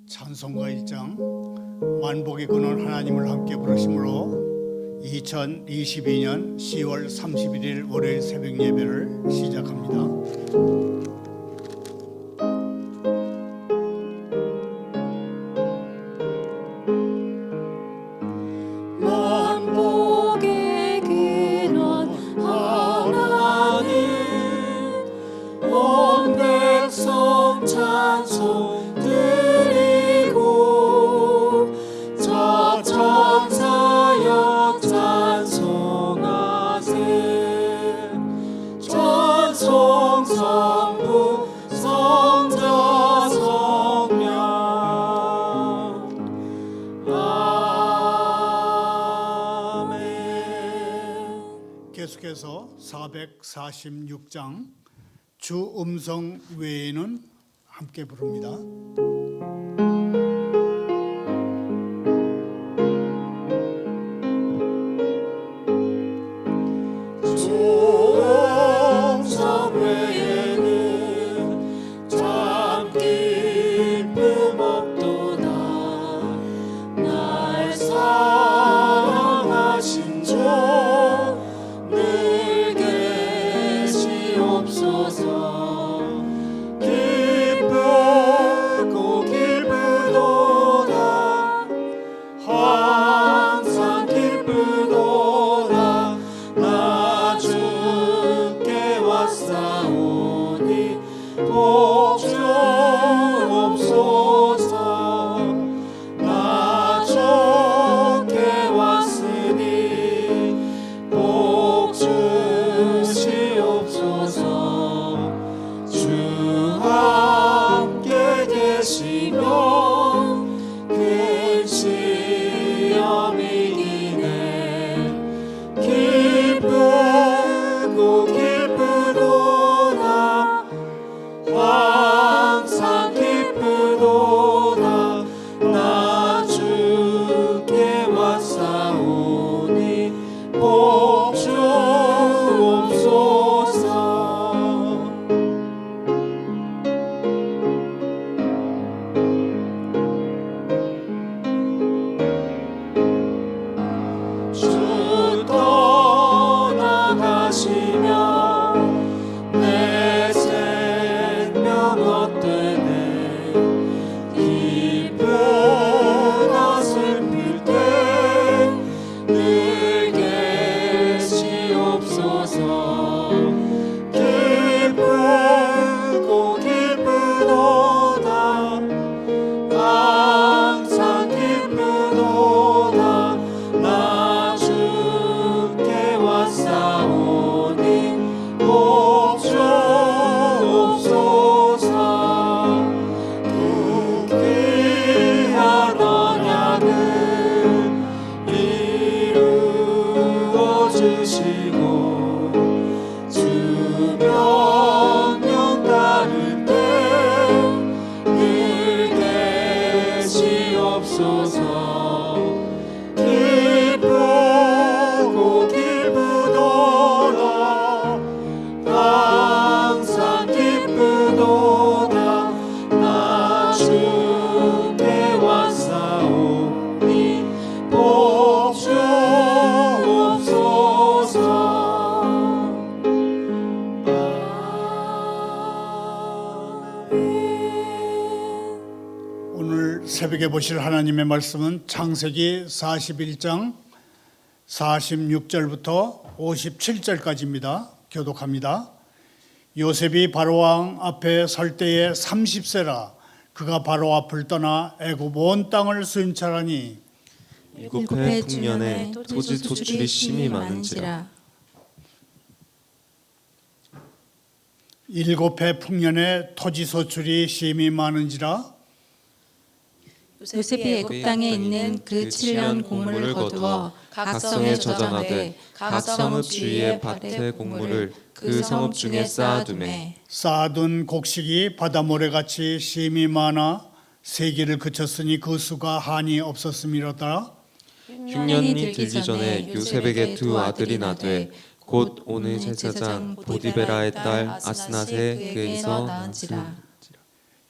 찬송가 1장 만복의 근원 하나님을 함께 부르심으로 2022년 10월 31일 월요일 새벽 예배를 시작합니다. 계속해서 446장 주 음성 외에는 함께 부릅니다. 새벽에 보실 하나님의 말씀은 창세기 41장 46절부터 57절까지입니다. 교독합니다. 요셉이 바로왕 앞에 설 때에 30세라 그가 바로 앞을 떠나 애굽 온 땅을 수임차라니 일곱 해 풍년에 토지 소출이 심히 많은지라. 일곱 해 풍년에 토지 소출이 심히 많은지라. 요셉이 애굽 땅에 있는 그 7년 곡물을 거두어 각 성에 저장하되 각 성읍 주위의 밭의 곡물을 그 성읍 중에 쌓아두매 쌓아둔 곡식이 바다 모래같이 심히 많아 세기를 그쳤으니 그 수가 한이 없었음이로다. 6년이 들기 전에 요셉에게 두 아들이 나되 곧 오늘 제사장 보디베라의 딸 아스낫의 그에게서 낳은지라.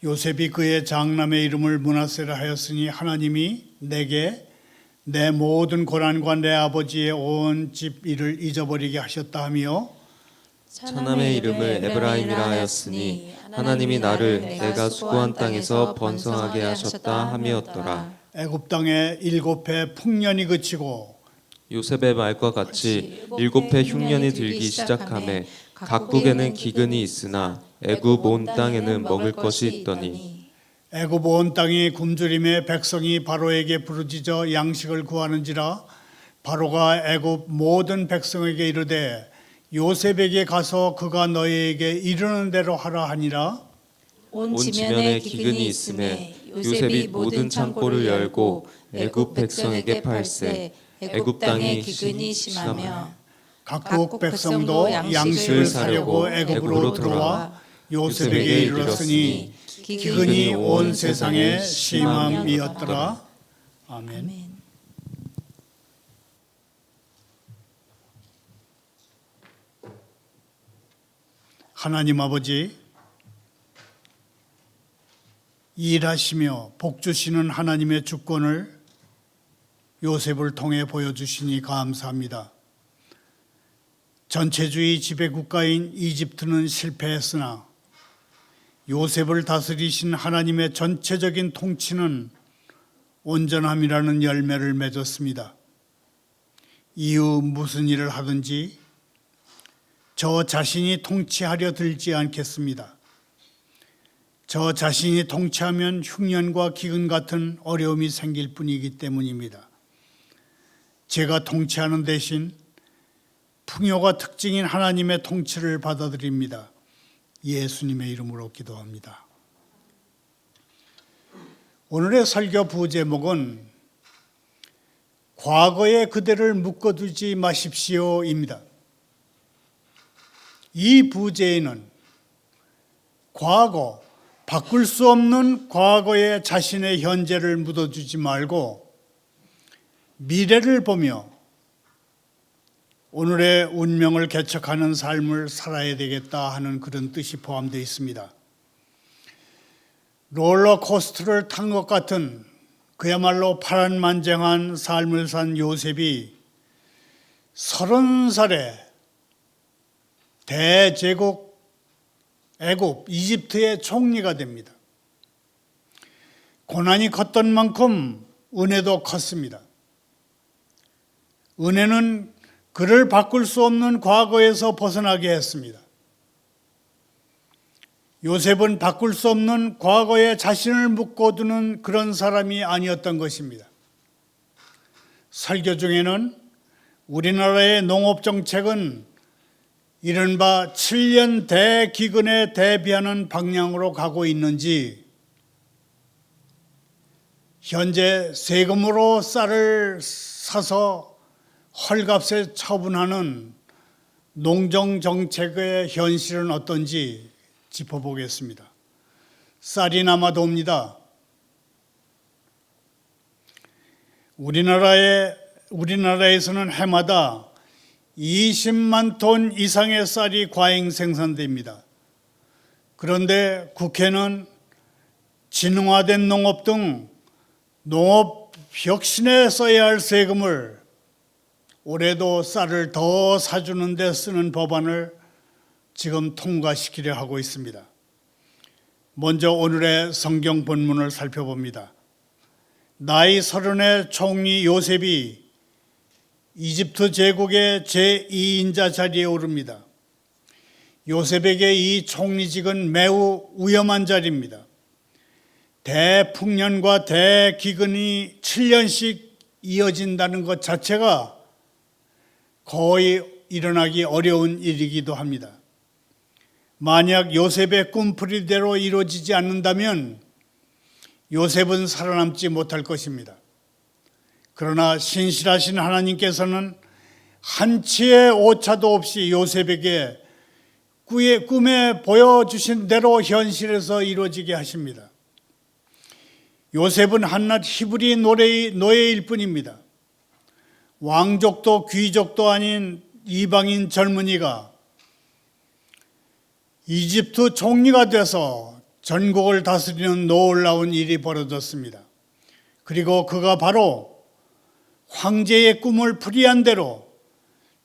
요셉이 그의 장남의 이름을 므낫세라 하였으니 하나님이 내게 내 모든 고난과 내 아버지의 온 집 일을 잊어버리게 하셨다 하며 처남의 이름을 에브라임이라 하였으니 하나님이 나를 내가 수고한 땅에서 번성하게 하셨다 함이었더라. 애굽 땅에 7해 풍년이 그치고 요셉의 말과 같이 7해 흉년이 들기 시작하매 각국에는 기근이 있으나 애굽 온 땅에는 먹을 것이 있더니 애굽 온 땅이 굶주림에 백성이 바로에게 부르짖어 양식을 구하는지라 바로가 애굽 모든 백성에게 이르되 요셉에게 가서 그가 너희에게 이르는 대로 하라 하니라. 온 지면에 기근이 있음에 요셉이 모든 창고를 열고 애굽 백성에게 팔세 애굽 땅에 기근이 심하며 각국 백성도 양식을 사려고 애굽으로 들어와 요셉에게 이르렀으니 기근이 온 세상에 심함이었더라. 아멘. 아멘. 하나님 아버지, 일하시며 복 주시는 하나님의 주권을 요셉을 통해 보여주시니 감사합니다. 전체주의 지배국가인 이집트는 실패했으나 요셉을 다스리신 하나님의 전체적인 통치는 온전함이라는 열매를 맺었습니다. 이후 무슨 일을 하든지 저 자신이 통치하려 들지 않겠습니다. 저 자신이 통치하면 흉년과 기근 같은 어려움이 생길 뿐이기 때문입니다. 제가 통치하는 대신 풍요가 특징인 하나님의 통치를 받아들입니다. 예수님의 이름으로 기도합니다. 오늘의 설교 부제목은 과거의 그대를 묶어두지 마십시오입니다. 이 부제에는 과거, 바꿀 수 없는 과거의 자신의 현재를 묻어두지 말고 미래를 보며 오늘의 운명을 개척하는 삶을 살아야 되겠다 하는 그런 뜻이 포함되어 있습니다. 롤러코스터를 탄 것 같은 그야말로 파란만장한 삶을 산 요셉이 30살에 대제국 애굽 이집트의 총리가 됩니다. 고난이 컸던 만큼 은혜도 컸습니다. 은혜는 그를 바꿀 수 없는 과거에서 벗어나게 했습니다. 요셉은 바꿀 수 없는 과거에 자신을 묶어두는 그런 사람이 아니었던 것입니다. 설교 중에는 우리나라의 농업정책은 이른바 7년 대기근에 대비하는 방향으로 가고 있는지, 현재 세금으로 쌀을 사서 헐값에 처분하는 농정정책의 현실은 어떤지 짚어보겠습니다. 쌀이 남아도 옵니다. 우리나라에서는 해마다 20만 톤 이상의 쌀이 과잉 생산됩니다. 그런데 국회는 진흥화된 농업 등 농업 혁신에 써야 할 세금을 올해도 쌀을 더 사주는 데 쓰는 법안을 지금 통과시키려 하고 있습니다. 먼저 오늘의 성경 본문을 살펴봅니다. 나이 30의 총리 요셉이 이집트 제국의 제2인자 자리에 오릅니다. 요셉에게 이 총리직은 매우 위험한 자리입니다. 대풍년과 대기근이 7년씩 이어진다는 것 자체가 거의 일어나기 어려운 일이기도 합니다. 만약 요셉의 꿈풀이대로 이루어지지 않는다면 요셉은 살아남지 못할 것입니다. 그러나 신실하신 하나님께서는 한치의 오차도 없이 요셉에게 꿈에 보여주신 대로 현실에서 이루어지게 하십니다. 요셉은 한낱 히브리 노예일 뿐입니다. 왕족도 귀족도 아닌 이방인 젊은이가 이집트 총리가 돼서 전국을 다스리는 놀라운 일이 벌어졌습니다. 그리고 그가 바로 황제의 꿈을 풀이한 대로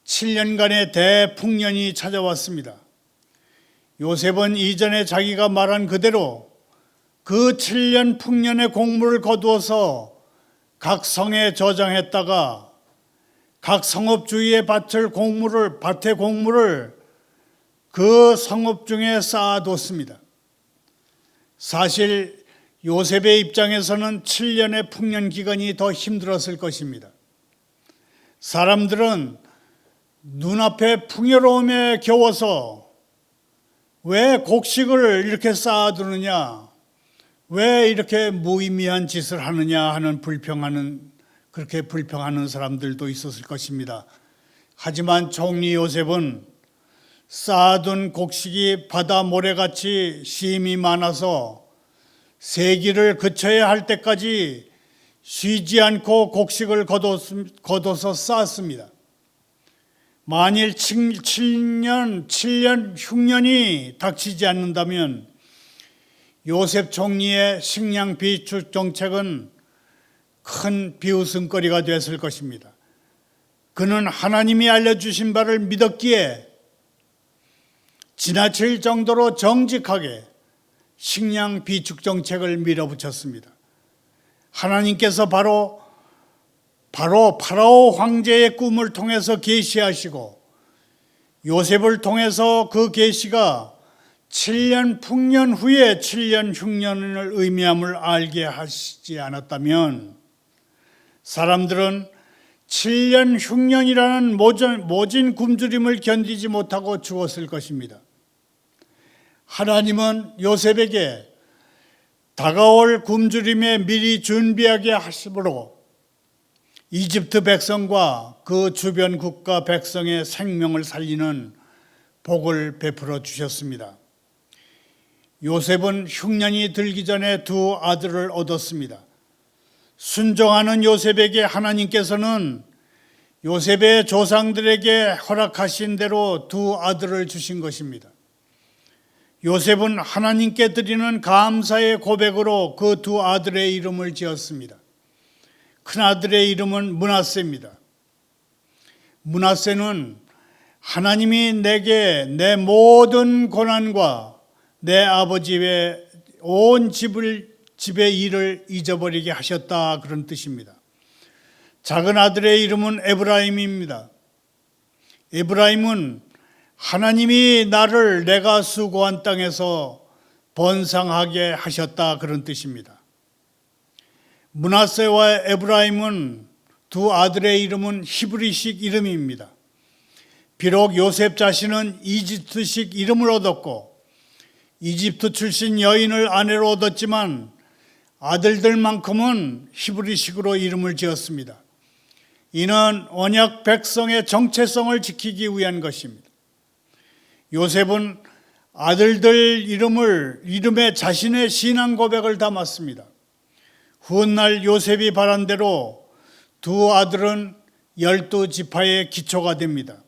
7년간의 대풍년이 찾아왔습니다. 요셉은 이전에 자기가 말한 그대로 그 7년 풍년의 공물을 거두어서 각 성에 저장했다가 각 성읍 주위에 밭의 공물을 그 성읍 중에 쌓아뒀습니다. 사실 요셉의 입장에서는 7년의 풍년 기간이 더 힘들었을 것입니다. 사람들은 눈앞에 풍요로움에 겨워서 왜 곡식을 이렇게 쌓아두느냐, 왜 이렇게 무의미한 짓을 하느냐 하는 그렇게 불평하는 사람들도 있었을 것입니다. 하지만 총리 요셉은 쌓아둔 곡식이 바다 모래같이 심이 많아서 세기를 그쳐야 할 때까지 쉬지 않고 곡식을 거둬서 쌓았습니다. 만일 7년 흉년이 닥치지 않는다면 요셉 총리의 식량 비축 정책은 큰 비웃음거리가 됐을 것입니다. 그는 하나님이 알려주신 바를 믿었기에 지나칠 정도로 정직하게 식량 비축 정책을 밀어붙였습니다. 하나님께서 바로 파라오 황제의 꿈을 통해서 계시하시고 요셉을 통해서 그 계시가 7년 풍년 후에 7년 흉년을 의미함을 알게 하시지 않았다면 사람들은 7년 흉년이라는 모진 굶주림을 견디지 못하고 죽었을 것입니다. 하나님은 요셉에게 다가올 굶주림에 미리 준비하게 하심으로 이집트 백성과 그 주변 국가 백성의 생명을 살리는 복을 베풀어 주셨습니다. 요셉은 흉년이 들기 전에 두 아들을 얻었습니다. 순종하는 요셉에게 하나님께서는 요셉의 조상들에게 허락하신 대로 두 아들을 주신 것입니다. 요셉은 하나님께 드리는 감사의 고백으로 그 두 아들의 이름을 지었습니다. 큰아들의 이름은 므낫세입니다. 므낫세는 하나님이 내게 내 모든 고난과 내 아버지의 온 집의 일을 잊어버리게 하셨다, 그런 뜻입니다. 작은 아들의 이름은 에브라임입니다. 에브라임은 하나님이 나를 내가 수고한 땅에서 번성하게 하셨다, 그런 뜻입니다. 므낫세와 에브라임은 두 아들의 이름은 히브리식 이름입니다. 비록 요셉 자신은 이집트식 이름을 얻었고 이집트 출신 여인을 아내로 얻었지만 아들들만큼은 히브리식으로 이름을 지었습니다. 이는 언약 백성의 정체성을 지키기 위한 것입니다. 요셉은 아들들 이름에 자신의 신앙 고백을 담았습니다. 훗날 요셉이 바란 대로 두 아들은 12지파의 기초가 됩니다.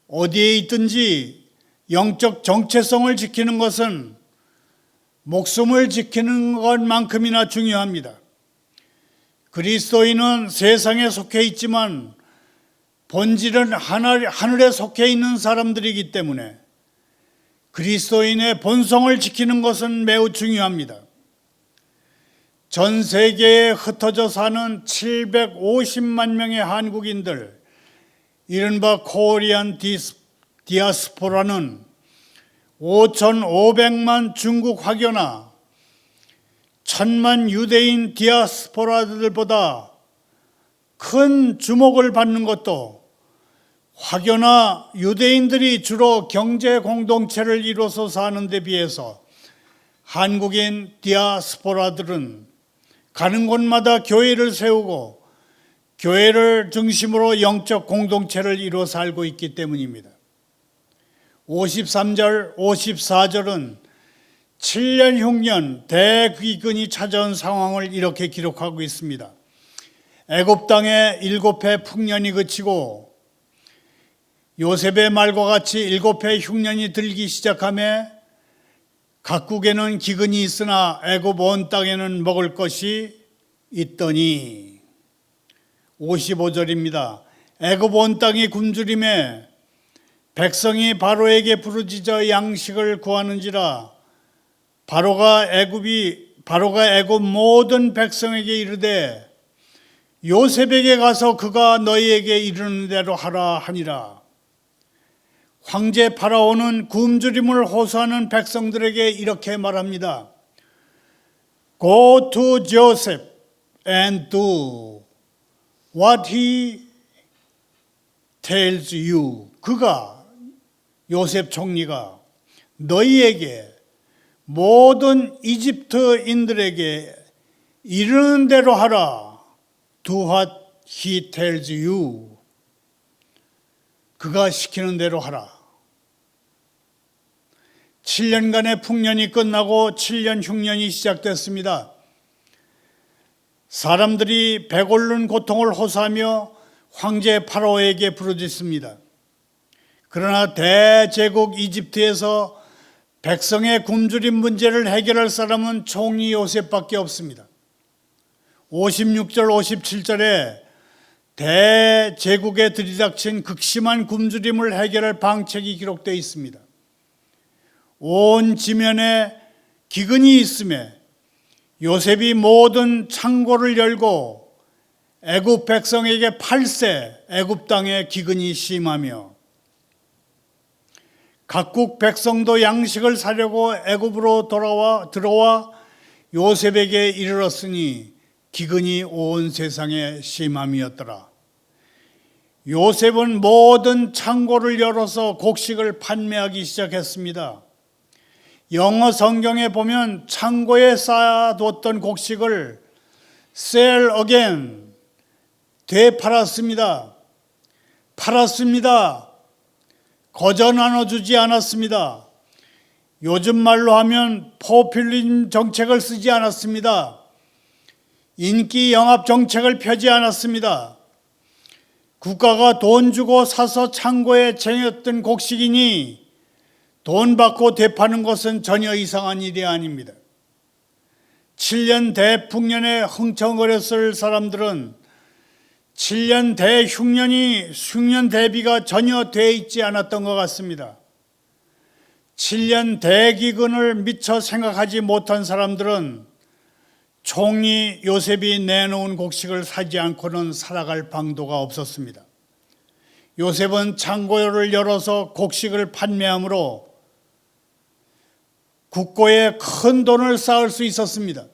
어디에 있든지 영적 정체성을 지키는 것은 목숨을 지키는 것만큼이나 중요합니다. 그리스도인은 세상에 속해 있지만 본질은 하늘에 속해 있는 사람들이기 때문에 그리스도인의 본성을 지키는 것은 매우 중요합니다. 전 세계에 흩어져 사는 750만 명의 한국인들, 이른바 코리안 디아스포라는 5,500만 중국 화교나 1,000만 유대인 디아스포라들보다 큰 주목을 받는 것도 화교나 유대인들이 주로 경제 공동체를 이뤄서 사는 데 비해서 한국인 디아스포라들은 가는 곳마다 교회를 세우고 교회를 중심으로 영적 공동체를 이루어 살고 있기 때문입니다. 53절, 54절은 7년 흉년 대귀근이 찾아온 상황을 이렇게 기록하고 있습니다. 애굽 땅에 7해 풍년이 그치고 요셉의 말과 같이 7해 흉년이 들기 시작하며 각국에는 기근이 있으나 애굽 온 땅에는 먹을 것이 있더니. 55절입니다. 애굽 온 땅이 굶주림에 백성이 바로에게 부르짖어 양식을 구하는지라. 바로가 애굽 모든 백성에게 이르되 요셉에게 가서 그가 너희에게 이르는 대로 하라 하니라. 황제 파라오는 굶주림을 호소하는 백성들에게 이렇게 말합니다. Go to Joseph and do what he tells you. 그가, 요셉 총리가 너희에게 모든 이집트인들에게 이르는 대로 하라. Do what he tells you. 그가 시키는 대로 하라. 7년간의 풍년이 끝나고 7년 흉년이 시작됐습니다. 사람들이 배고른 고통을 호소하며 황제 파라오에게 부르짖습니다. 그러나 대제국 이집트에서 백성의 굶주림 문제를 해결할 사람은 총리 요셉밖에 없습니다. 56절 57절에 대제국에 들이닥친 극심한 굶주림을 해결할 방책이 기록되어 있습니다. 온 지면에 기근이 있음에 요셉이 모든 창고를 열고 애굽 백성에게 팔세 애굽 땅에 기근이 심하며 각국 백성도 양식을 사려고 애굽으로 들어와 요셉에게 이르렀으니 기근이 온 세상에 심함이었더라. 요셉은 모든 창고를 열어서 곡식을 판매하기 시작했습니다. 영어 성경에 보면 창고에 쌓아뒀던 곡식을 sell again, 되팔았습니다. 팔았습니다. 거저 나눠주지 않았습니다. 요즘 말로 하면 포퓰리즘 정책을 쓰지 않았습니다. 인기 영합 정책을 펴지 않았습니다. 국가가 돈 주고 사서 창고에 쟁였던 곡식이니 돈 받고 되파는 것은 전혀 이상한 일이 아닙니다. 7년 대풍년에 흥청거렸을 사람들은 7년 대흉년이 흉년 대비가 전혀 돼 있지 않았던 것 같습니다. 7년 대기근을 미처 생각하지 못한 사람들은 총리 요셉이 내놓은 곡식을 사지 않고는 살아갈 방도가 없었습니다. 요셉은 창고를 열어서 곡식을 판매함으로 국고에 큰 돈을 쌓을 수 있었습니다.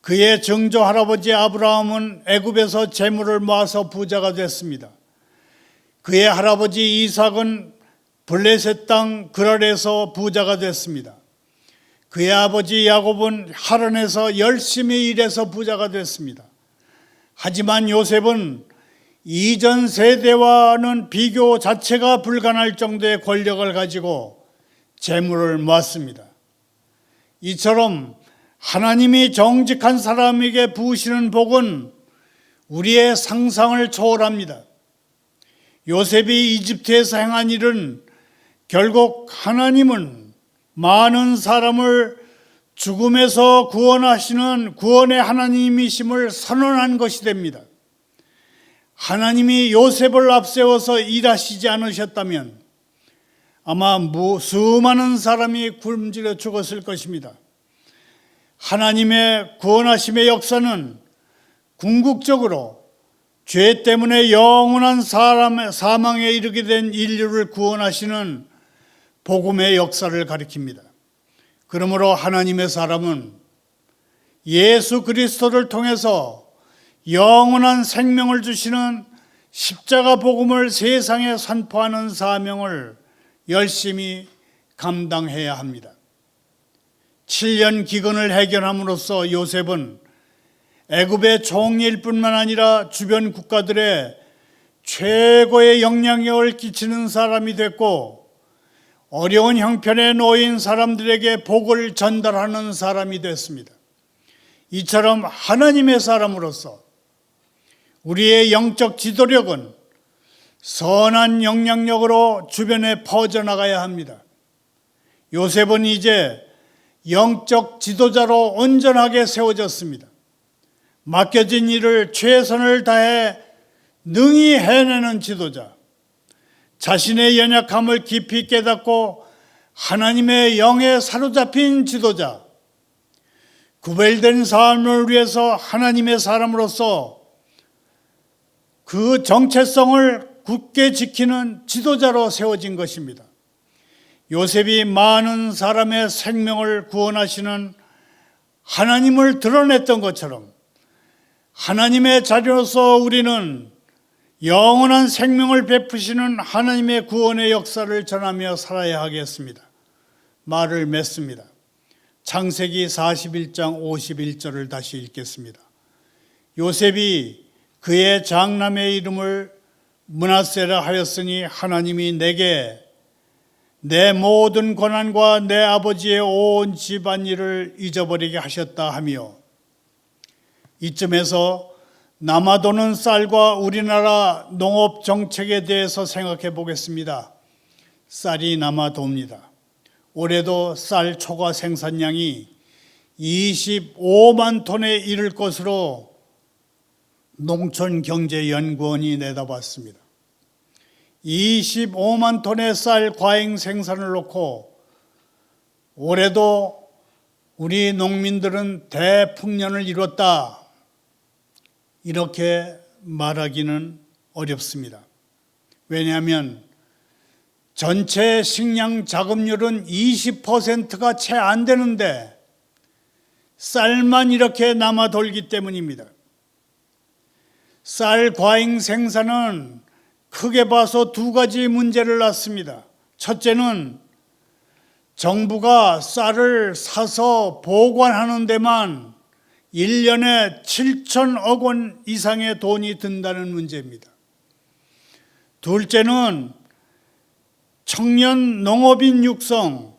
그의 증조 할아버지 아브라함은 애굽에서 재물을 모아서 부자가 됐습니다. 그의 할아버지 이삭은 블레셋 땅 그랄에서 부자가 됐습니다. 그의 아버지 야곱은 하란에서 열심히 일해서 부자가 됐습니다. 하지만 요셉은 이전 세대와는 비교 자체가 불가능할 정도의 권력을 가지고 재물을 모았습니다. 이처럼 하나님이 정직한 사람에게 부으시는 복은 우리의 상상을 초월합니다. 요셉이 이집트에서 행한 일은 결국 하나님은 많은 사람을 죽음에서 구원하시는 구원의 하나님이심을 선언한 것이 됩니다. 하나님이 요셉을 앞세워서 일하시지 않으셨다면 아마 수많은 사람이 굶주려 죽었을 것입니다. 하나님의 구원하심의 역사는 궁극적으로 죄 때문에 영원한 사망에 이르게 된 인류를 구원하시는 복음의 역사를 가리킵니다. 그러므로 하나님의 사람은 예수 그리스도를 통해서 영원한 생명을 주시는 십자가 복음을 세상에 선포하는 사명을 열심히 감당해야 합니다. 7년 기근을 해결함으로써 요셉은 애굽의 총리일 뿐만 아니라 주변 국가들의 최고의 영향력을 끼치는 사람이 됐고 어려운 형편에 놓인 사람들에게 복을 전달하는 사람이 됐습니다. 이처럼 하나님의 사람으로서 우리의 영적 지도력은 선한 영향력으로 주변에 퍼져나가야 합니다. 요셉은 이제 영적 지도자로 온전하게 세워졌습니다. 맡겨진 일을 최선을 다해 능히 해내는 지도자, 자신의 연약함을 깊이 깨닫고 하나님의 영에 사로잡힌 지도자, 구별된 삶을 위해서 하나님의 사람으로서 그 정체성을 굳게 지키는 지도자로 세워진 것입니다. 요셉이 많은 사람의 생명을 구원하시는 하나님을 드러냈던 것처럼 하나님의 자녀로서 우리는 영원한 생명을 베푸시는 하나님의 구원의 역사를 전하며 살아야 하겠습니다. 말을 맺습니다. 창세기 41장 51절을 다시 읽겠습니다. 요셉이 그의 장남의 이름을 므낫세라 하였으니 하나님이 내게 내 모든 고난과 내 아버지의 온 집안일을 잊어버리게 하셨다 하며, 이쯤에서 남아도는 쌀과 우리나라 농업 정책에 대해서 생각해 보겠습니다. 쌀이 남아도입니다. 올해도 쌀 초과 생산량이 25만 톤에 이를 것으로 농촌경제연구원이 내다봤습니다. 25만 톤의 쌀 과잉 생산을 놓고 올해도 우리 농민들은 대풍년을 이뤘다, 이렇게 말하기는 어렵습니다. 왜냐하면 전체 식량 자급률은 20%가 채 안 되는데 쌀만 이렇게 남아 돌기 때문입니다. 쌀 과잉 생산은 크게 봐서 두 가지 문제를 낳습니다. 첫째는 정부가 쌀을 사서 보관하는 데만 1년에 7천억 원 이상의 돈이 든다는 문제입니다. 둘째는 청년 농업인 육성,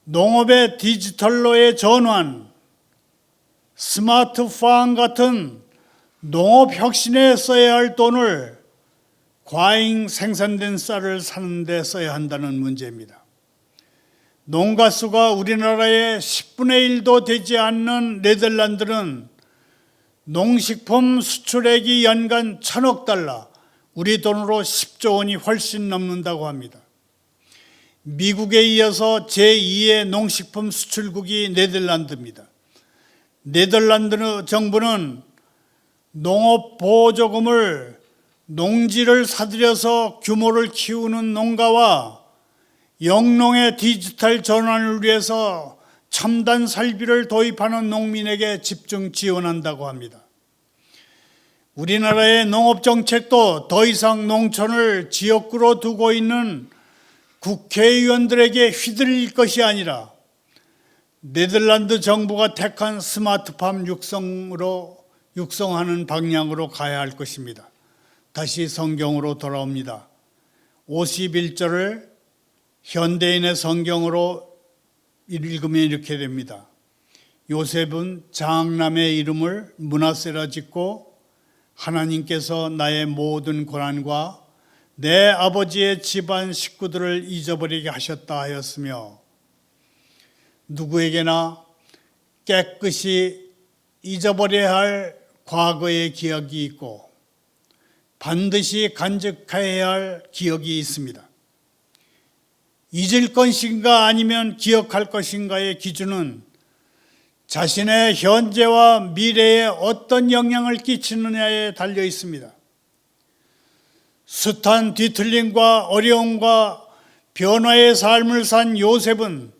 농업의 디지털로의 전환, 스마트팜 같은 농업 혁신에 써야 할 돈을 과잉 생산된 쌀을 사는 데 써야 한다는 문제입니다. 농가 수가 우리나라의 10분의 1도 되지 않는 네덜란드는 농식품 수출액이 연간 1,000억 달러, 우리 돈으로 10조 원이 훨씬 넘는다고 합니다. 미국에 이어서 제2의 농식품 수출국이 네덜란드입니다. 네덜란드 정부는 농업 보조금을 농지를 사들여서 규모를 키우는 농가와 영농의 디지털 전환을 위해서 첨단 설비를 도입하는 농민에게 집중 지원한다고 합니다. 우리나라의 농업정책도 더 이상 농촌을 지역구로 두고 있는 국회의원들에게 휘둘릴 것이 아니라 네덜란드 정부가 택한 스마트팜 육성하는 방향으로 가야 할 것입니다. 다시 성경으로 돌아옵니다. 51절을 현대인의 성경으로 읽으면 이렇게 됩니다. 요셉은 장남의 이름을 므낫세라 짓고 하나님께서 나의 모든 고난과 내 아버지의 집안 식구들을 잊어버리게 하셨다 하였으며, 누구에게나 깨끗이 잊어버려야 할 과거의 기억이 있고 반드시 간직해야 할 기억이 있습니다. 잊을 것인가 아니면 기억할 것인가의 기준은 자신의 현재와 미래에 어떤 영향을 끼치느냐에 달려 있습니다. 숱한 뒤틀림과 어려움과 변화의 삶을 산 요셉은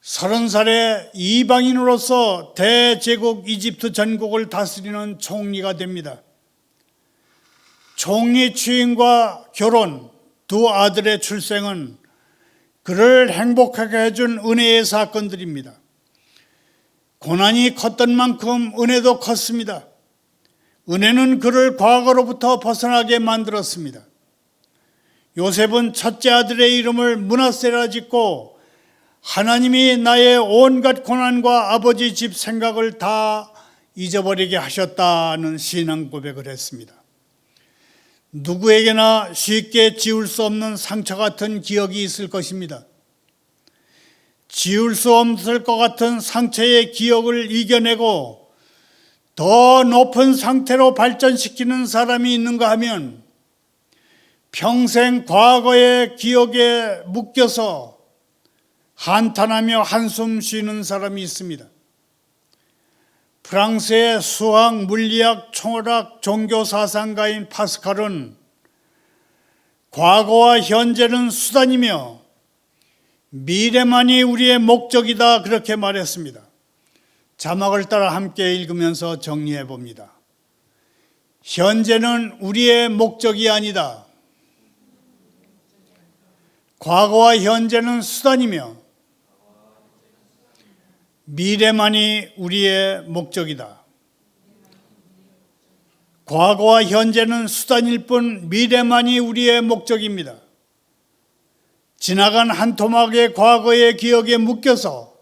30살에 이방인으로서 대제국 이집트 전국을 다스리는 총리가 됩니다. 총리 취임과 결혼, 두 아들의 출생은 그를 행복하게 해준 은혜의 사건들입니다. 고난이 컸던 만큼 은혜도 컸습니다. 은혜는 그를 과거로부터 벗어나게 만들었습니다. 요셉은 첫째 아들의 이름을 므낫세라 짓고 하나님이 나의 온갖 고난과 아버지 집 생각을 다 잊어버리게 하셨다는 신앙 고백을 했습니다. 누구에게나 쉽게 지울 수 없는 상처 같은 기억이 있을 것입니다. 지울 수 없을 것 같은 상처의 기억을 이겨내고 더 높은 상태로 발전시키는 사람이 있는가 하면 평생 과거의 기억에 묶여서 한탄하며 한숨 쉬는 사람이 있습니다. 프랑스의 수학, 물리학, 철학, 종교 사상가인 파스칼은 과거와 현재는 수단이며 미래만이 우리의 목적이다 그렇게 말했습니다. 자막을 따라 함께 읽으면서 정리해 봅니다. 현재는 우리의 목적이 아니다. 과거와 현재는 수단이며 미래만이 우리의 목적이다. 과거와 현재는 수단일 뿐 미래만이 우리의 목적입니다. 지나간 한 토막의 과거의 기억에 묶여서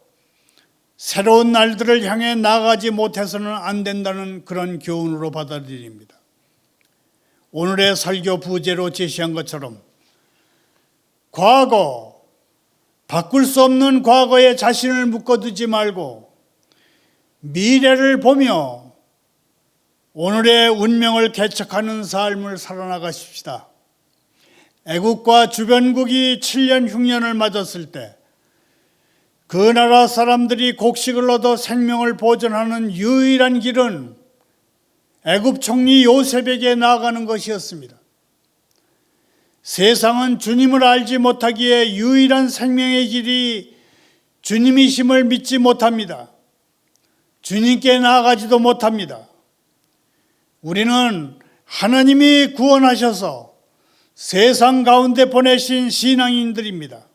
새로운 날들을 향해 나아가지 못해서는 안 된다는 그런 교훈으로 받아들입니다. 오늘의 설교 부제로 제시한 것처럼 과거, 바꿀 수 없는 과거에 자신을 묶어두지 말고 미래를 보며 오늘의 운명을 개척하는 삶을 살아나가십시다. 애국과 주변국이 7년 흉년을 맞았을 때 그 나라 사람들이 곡식을 얻어 생명을 보존하는 유일한 길은 애굽 총리 요셉에게 나아가는 것이었습니다. 세상은 주님을 알지 못하기에 유일한 생명의 길이 주님이심을 믿지 못합니다. 주님께 나아가지도 못합니다. 우리는 하나님이 구원하셔서 세상 가운데 보내신 신앙인들입니다.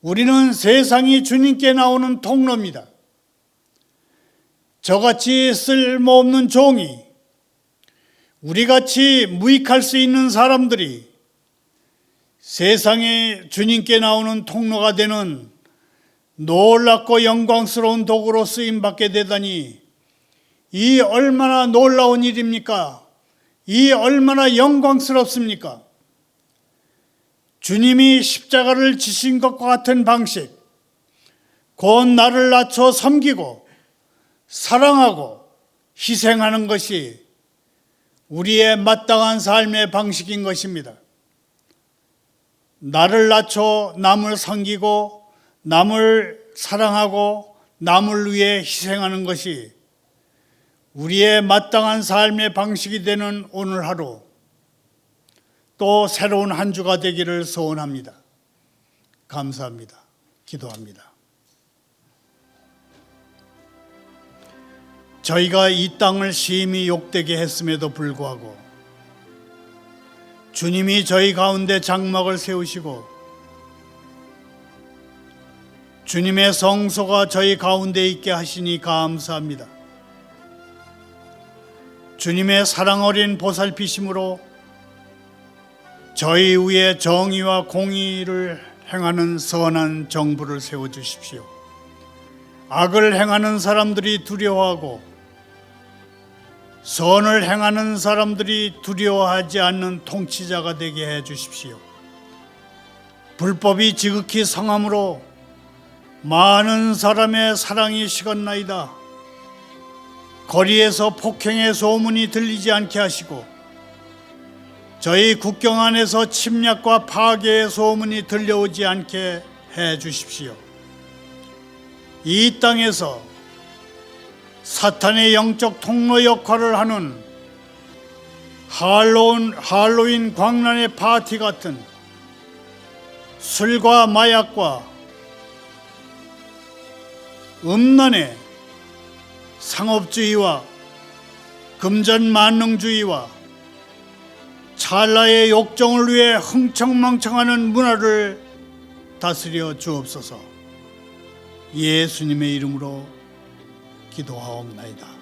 우리는 세상이 주님께 나오는 통로입니다. 저같이 쓸모없는 종이, 우리같이 무익할 수 있는 사람들이 세상에 주님께 나오는 통로가 되는 놀랍고 영광스러운 도구로 쓰임받게 되다니 이 얼마나 놀라운 일입니까? 이 얼마나 영광스럽습니까? 주님이 십자가를 지신 것과 같은 방식, 곧 나를 낮춰 섬기고 사랑하고 희생하는 것이 우리의 마땅한 삶의 방식인 것입니다. 나를 낮춰 남을 섬기고 남을 사랑하고 남을 위해 희생하는 것이 우리의 마땅한 삶의 방식이 되는 오늘 하루, 또 새로운 한 주가 되기를 소원합니다. 감사합니다. 기도합니다. 저희가 이 땅을 심히 욕되게 했음에도 불구하고 주님이 저희 가운데 장막을 세우시고 주님의 성소가 저희 가운데 있게 하시니 감사합니다. 주님의 사랑 어린 보살피심으로 저희 위에 정의와 공의를 행하는 선한 정부를 세워주십시오. 악을 행하는 사람들이 두려워하고 선을 행하는 사람들이 두려워하지 않는 통치자가 되게 해주십시오. 불법이 지극히 성함으로 많은 사람의 사랑이 식었나이다. 거리에서 폭행의 소문이 들리지 않게 하시고 저희 국경 안에서 침략과 파괴의 소문이 들려오지 않게 해 주십시오. 이 땅에서 사탄의 영적 통로 역할을 하는 할로윈 광란의 파티 같은 술과 마약과 음란의 상업주의와 금전만능주의와 찰나의 욕정을 위해 흥청망청하는 문화를 다스려 주옵소서. 예수님의 이름으로 기도하옵나이다.